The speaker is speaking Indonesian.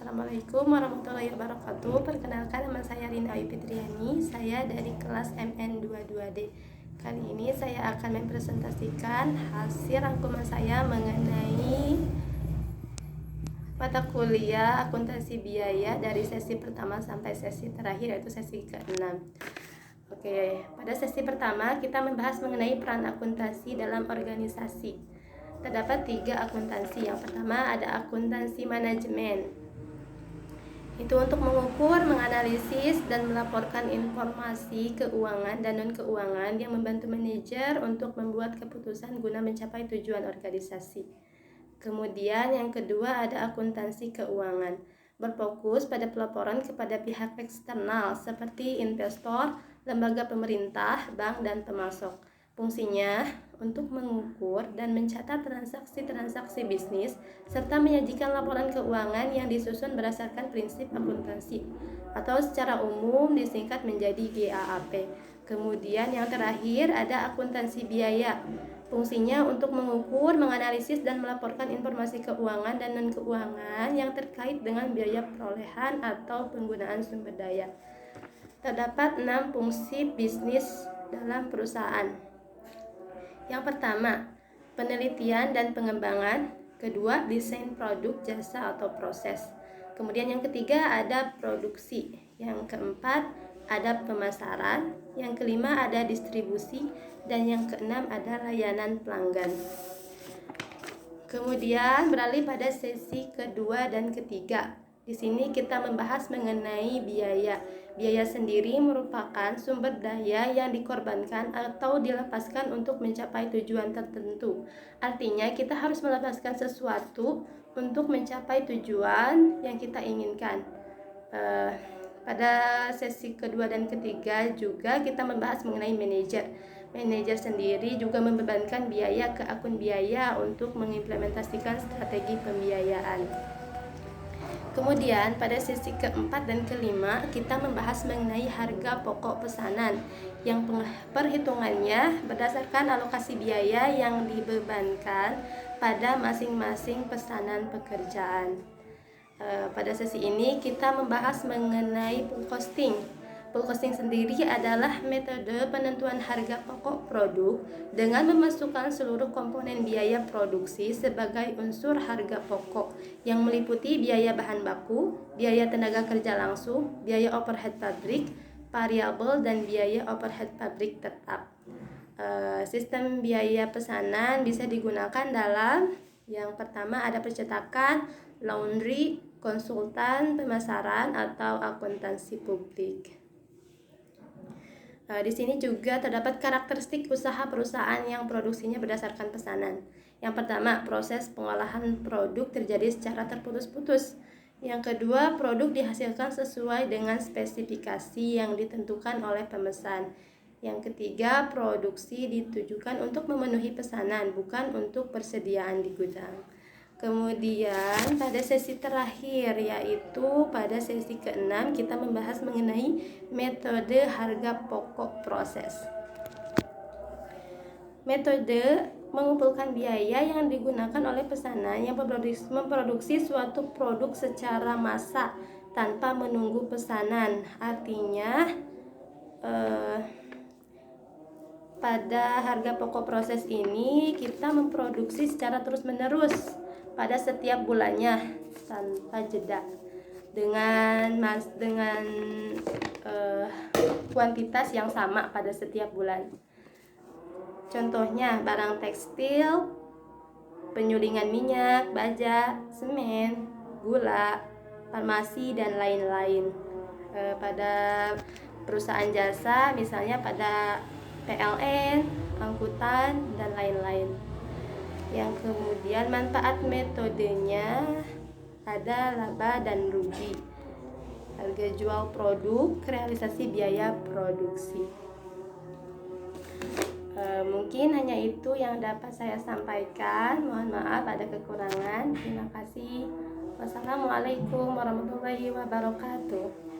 Assalamualaikum warahmatullahi wabarakatuh. Perkenalkan, nama saya Rina Ayu Fitriani. Saya dari kelas MN22D. Kali ini saya akan mempresentasikan hasil rangkuman saya mengenai mata kuliah akuntansi biaya dari sesi pertama sampai sesi terakhir, yaitu sesi ke-6. Oke, pada sesi pertama kita membahas mengenai peran akuntansi dalam organisasi. Terdapat 3 akuntansi. Yang pertama ada akuntansi manajemen. Itu untuk mengukur, menganalisis, dan melaporkan informasi keuangan dan non-keuangan yang membantu manajer untuk membuat keputusan guna mencapai tujuan organisasi. Kemudian yang kedua ada akuntansi keuangan. Berfokus pada pelaporan kepada pihak eksternal seperti investor, lembaga pemerintah, bank, dan pemasok. Fungsinya untuk mengukur dan mencatat transaksi-transaksi bisnis serta menyajikan laporan keuangan yang disusun berdasarkan prinsip akuntansi atau secara umum disingkat menjadi GAAP. Kemudian yang terakhir ada akuntansi biaya. Fungsinya untuk mengukur, menganalisis, dan melaporkan informasi keuangan dan non-keuangan yang terkait dengan biaya perolehan atau penggunaan sumber daya. Terdapat 6 fungsi bisnis dalam perusahaan. Yang pertama, penelitian dan pengembangan. Kedua, desain produk, jasa, atau proses. Kemudian yang ketiga ada produksi. Yang keempat ada pemasaran. Yang kelima ada distribusi. Dan yang keenam ada layanan pelanggan. Kemudian beralih pada sesi kedua dan ketiga. Di sini kita membahas mengenai biaya. Biaya sendiri merupakan sumber daya yang dikorbankan atau dilepaskan untuk mencapai tujuan tertentu. Artinya kita harus melepaskan sesuatu untuk mencapai tujuan yang kita inginkan. Pada sesi kedua dan ketiga juga kita membahas mengenai manajer. Manajer sendiri juga membebankan biaya ke akun biaya untuk mengimplementasikan strategi pembiayaan. Kemudian pada sesi keempat dan kelima kita membahas mengenai harga pokok pesanan yang perhitungannya berdasarkan alokasi biaya yang dibebankan pada masing-masing pesanan pekerjaan. Pada sesi ini kita membahas mengenai pool costing. Pool costing sendiri adalah metode penentuan harga pokok produk dengan memasukkan seluruh komponen biaya produksi sebagai unsur harga pokok yang meliputi biaya bahan baku, biaya tenaga kerja langsung, biaya overhead pabrik, variabel, dan biaya overhead pabrik tetap. Sistem biaya pesanan bisa digunakan dalam yang pertama ada percetakan, laundry, konsultan, pemasaran, atau akuntansi publik. Di sini juga terdapat karakteristik usaha perusahaan yang produksinya berdasarkan pesanan. Yang pertama, proses pengolahan produk terjadi secara terputus-putus. Yang kedua, produk dihasilkan sesuai dengan spesifikasi yang ditentukan oleh pemesan. Yang ketiga, produksi ditujukan untuk memenuhi pesanan, bukan untuk persediaan di gudang. Kemudian pada sesi terakhir, yaitu pada sesi ke-6, kita membahas mengenai metode harga pokok proses. Metode mengumpulkan biaya yang digunakan oleh pesanan yang memproduksi suatu produk secara massal tanpa menunggu pesanan. Artinya pada harga pokok proses ini kita memproduksi secara terus-menerus pada setiap bulannya tanpa jeda dengan kuantitas yang sama pada setiap bulan. Contohnya barang tekstil, penyulingan minyak, baja, semen, gula, farmasi, dan lain-lain. Pada perusahaan jasa misalnya pada PLN, angkutan, dan lain-lain. Yang kemudian manfaat metodenya ada laba dan rugi, harga jual produk, realisasi biaya produksi. Mungkin hanya itu yang dapat saya sampaikan. Mohon maaf ada kekurangan. Terima kasih. Wassalamualaikum warahmatullahi wabarakatuh.